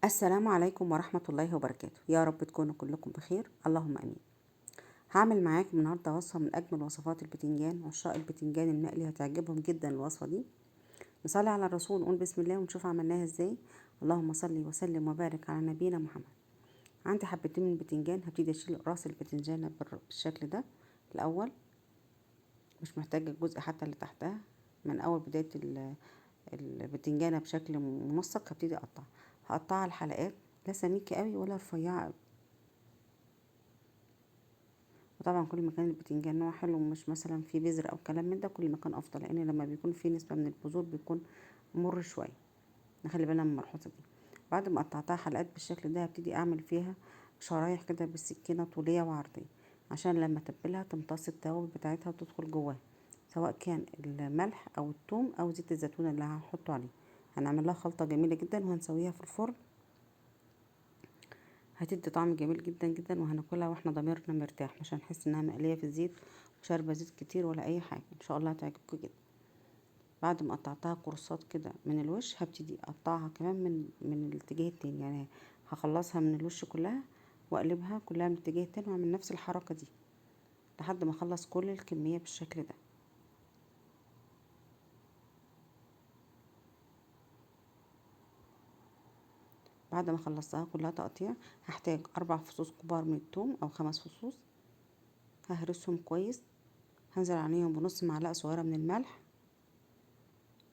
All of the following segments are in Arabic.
السلام عليكم ورحمة الله وبركاته. يا رب تكونوا كلكم بخير، اللهم امين. هعمل معاكم النهاردة وصفة من اجمل وصفات البتنجان. عشاق البتنجان المقلي هتعجبهم جدا الوصفة دي. نصلي على الرسول ونقول بسم الله ونشوف عملناها ازاي. اللهم صل وسلم وبارك على نبينا محمد. عندي حبتين من البتنجان، هبتدي اشيل راس البتنجانة بالشكل ده الاول. مش محتاجة الجزء حتى اللي تحتها. من اول بداية البتنجانة بشكل منسق هبتدي اقطع. هقطعها لحلقات، لا سميكة قوي ولا رفيعة قوي. وطبعا كل ما كان البتنجان نوع حلو ومش مثلا فيه بذر او كلام من ده كل ما كان افضل، لان لما بيكون فيه نسبة من البذور بيكون مر شوية. نخلي بالنا من الملحوظة دي. بعد ما قطعتها حلقات بالشكل ده هبتدي اعمل فيها شرايح كده بالسكينة طولية وعرضية، عشان لما اتبلها تمتص التوابل بتاعتها وتدخل جواها، سواء كان الملح او الثوم او زيت الزيتون اللي هحطه عليه. هنعمل لها خلطة جميلة جدا وهنسويها في الفرن. هتدي طعم جميل جدا جدا، وهناكلها واحنا ضميرنا مرتاح، مش هنحس انها مقليه في الزيت وشاربه زيت كتير ولا اي حاجه. ان شاء الله هتعجبكم جدا. بعد ما قطعتها قرصات كده من الوش هبتدي اقطعها كمان من الاتجاه التاني، يعني هخلصها من الوش كلها واقلبها كلها من الاتجاه التاني، واعمل نفس الحركه دي لحد ما اخلص كل الكميه بالشكل ده. بعد ما خلصتها كلها تقطيع هحتاج 4 فصوص كبار من الثوم او 5 فصوص. ههرسهم كويس. هنزل عليهم بنص معلقه صغيره من الملح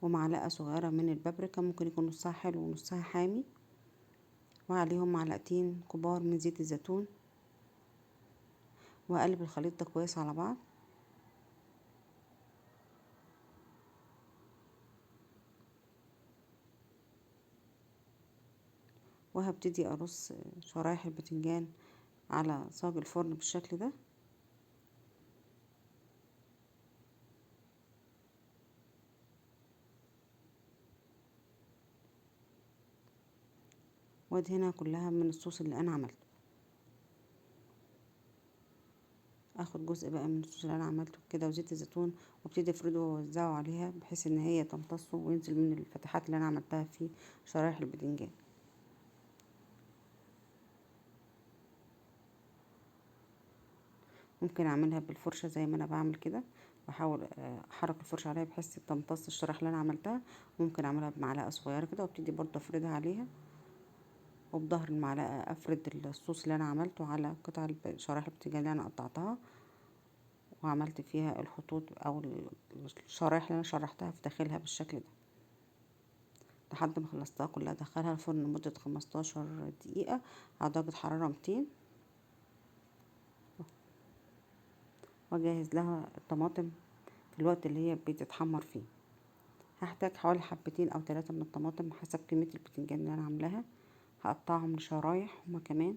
ومعلقة صغيرة من البابريكا، ممكن يكون نصها حلو ونصها حامي، وعليهم معلقتين كبار من زيت الزيتون. وهقلب الخليط ده كويس على بعض. وهبتدي ارص شرايح البتنجان على صاج الفرن بالشكل ده. وادهنها كلها من الصوص اللي انا عملته. اخد جزء بقى من الصوص اللي انا عملته كده وزيت الزيتون، وابتدي افرده واوزعه عليها بحيث ان هي تمتصه وينزل من الفتحات اللي انا عملتها في شرايح البتنجان. ممكن اعملها بالفرشة زي ما انا بعمل كده، واحاول احرك الفرشة عليها بحيث تمتص الشرايح اللي انا عملتها. ممكن اعملها بمعلقة صغيرة كده وابتدي برضه افردها عليها، وبظهر المعلقة افرد الصوص اللي انا عملته على قطع شرايح البتنجان اللي انا قطعتها وعملت فيها الخطوط او الشرايح اللي انا شرحتها في داخلها بالشكل ده لحد ما خلصتها كلها. ادخلها الفرن لمدة 15 دقيقة على درجة حرارة 200. واجهز لها الطماطم في الوقت اللي هي بتتحمر فيه. هحتاج حوالي حبتين او 3 من الطماطم حسب كمية البتنجان اللي انا عاملاها. هقطعهم لشرايح هما كمان،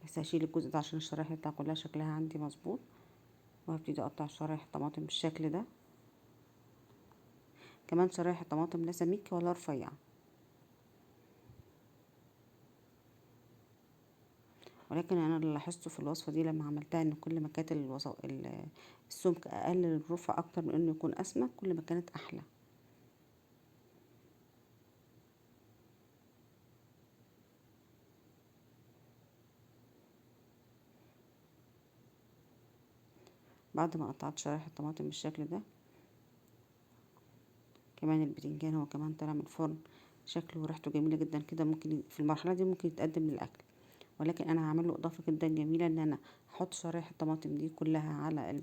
بس هشيل الجزء ده عشان الشرايح يطلع كلها شكلها عندي مظبوط. وهبتدي اقطع شرايح الطماطم بالشكل ده. كمان شرايح الطماطم لا سميكة ولا رفيعة. ولكن انا اللي لاحظته في الوصفة دي لما عملتها ان كل ما كانت السمك اقل الرفع اكتر من انه يكون اسمك كل ما كانت احلى. بعد ما قطعت شرايح الطماطم بالشكل ده، كمان البتنجان هو كمان طالع من الفرن شكله وريحته جميلة جدا كده. ممكن في المرحلة دي ممكن يتقدم للأكل، ولكن أنا هعمل له إضافة جدا جميلة إن أنا هحط شرايح الطماطم دي كلها على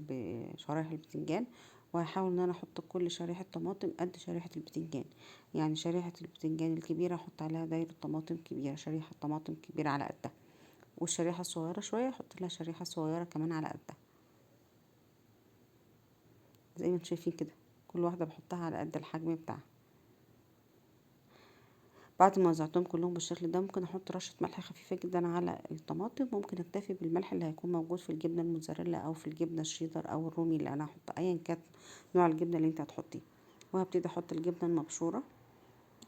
شرايح البتنجان. وهحاول إن أنا أحط كل شريحة طماطم قد شريحة البتنجان. يعني شريحة البتنجان الكبيرة أحط عليها دايرة طماطم كبيرة، شريحة طماطم كبيرة على قدها، والشريحة الصغيرة شوية أحط لها شريحة صغيرة كمان على قدها. زي ما انتم شايفين كده كل واحدة بحطها على قد الحجم بتاعها. بعد ما وزعتهم كلهم بالشكل ده ممكن احط رشة ملح خفيفة جدا على الطماطم. ممكن اكتفي بالملح اللي هيكون موجود في الجبنة الموتزاريلا او في الجبنة الشيدر او الرومي اللي انا هحط ايا كانت نوع الجبنة اللي انت هتحطيه. وهبتدي احط الجبنة المبشورة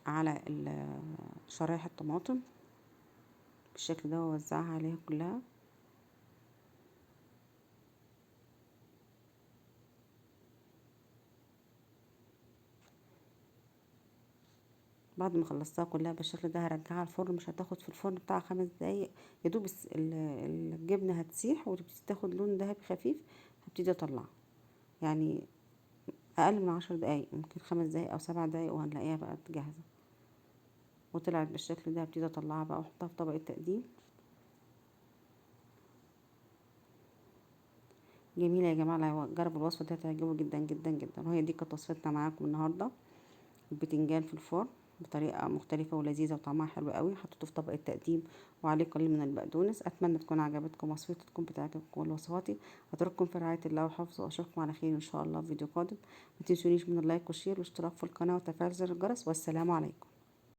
على شرايح الطماطم بالشكل ده واوزعها عليها كلها. بعد ما خلصتها كلها بالشكل ده هرجعها الفرن. مش هتاخد في الفرن بتاع 5 دقايق، يدوب الجبنة هتسيح وتبتدي تاخد لون ذهبي خفيف. هبتدي اطلعها، يعني اقل من 10 دقايق، ممكن 5 دقايق او 7 دقايق وهنلاقيها بقت جاهزة. وطلعت بالشكل ده هبتدي اطلعها بقى واحطها في طبق التقديم. جميلة يا جماعة، لو جربوا الوصفة دي هتعجبوا جدا جدا جدا. وهي دي كانت وصفتنا معاكم النهاردة، البتنجان في الفرن بطريقة مختلفة ولذيذة وطعمها حلو قوي. حطيته في طبق التقديم وعليه قليل من البقدونس. اتمنى تكون عجبتكم وصفتي، تكون بتعجبكم كل وصفاتي. اترككم في رعاية الله وحفظه، واشوفكم على خير ان شاء الله في فيديو قادم. ما تنسونيش من اللايك والشير والاشتراك في القناة وتفعيل زر الجرس. والسلام عليكم.